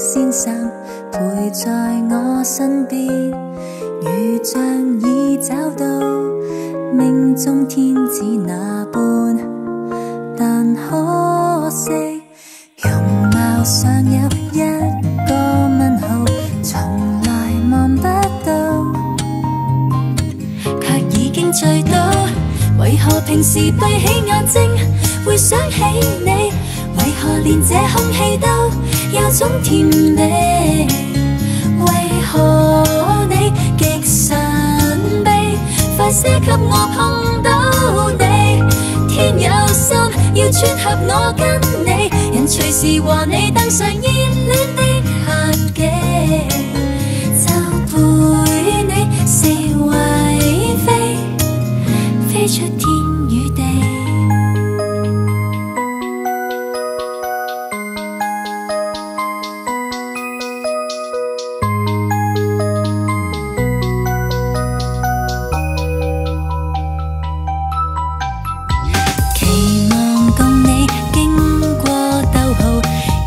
先生陪在我身邊，如像已找到命中天子那般，但可惜容貌上有一個問號，從來望不到，卻已經醉倒。為何平時閉起眼睛會想起你？為何連這空氣都有種甜味？為何你極神秘，快些給我碰到你？天有心要撮合我跟你，人隨時和你登上熱戀的客機，就陪你四圍飛，飛出天與地。期望共你經過逗號，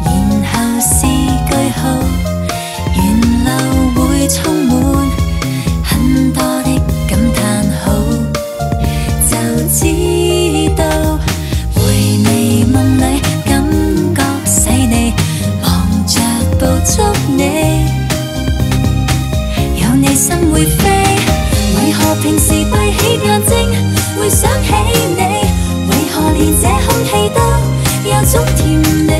然後是句號，沿路會充滿很多的感嘆號，就知道回味夢裏感覺細膩，忙着捕捉你，有你心會飛。為何平時閉起眼睛會想起你？為何連這空氣都有種甜味？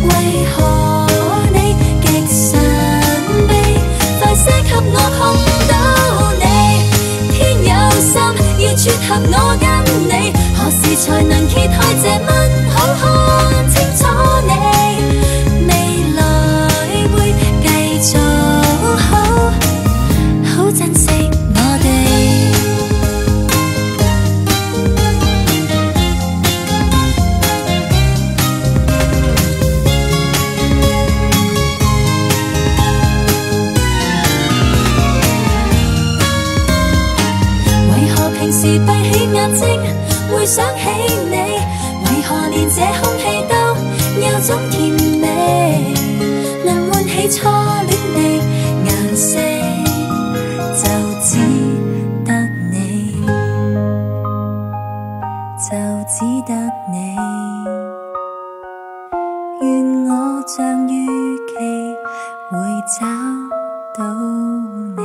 為何你極神秘，快些給我碰到你？天有心要撮合我跟你，何時才能揭開這問號，看清楚你？未來會繼續好，好珍惜我哋。為何平時閉起眼睛會想起你？為何連這空氣都有種甜味？能喚起初戀的顏色，就只得你，就只得你。願我像預期會找到你。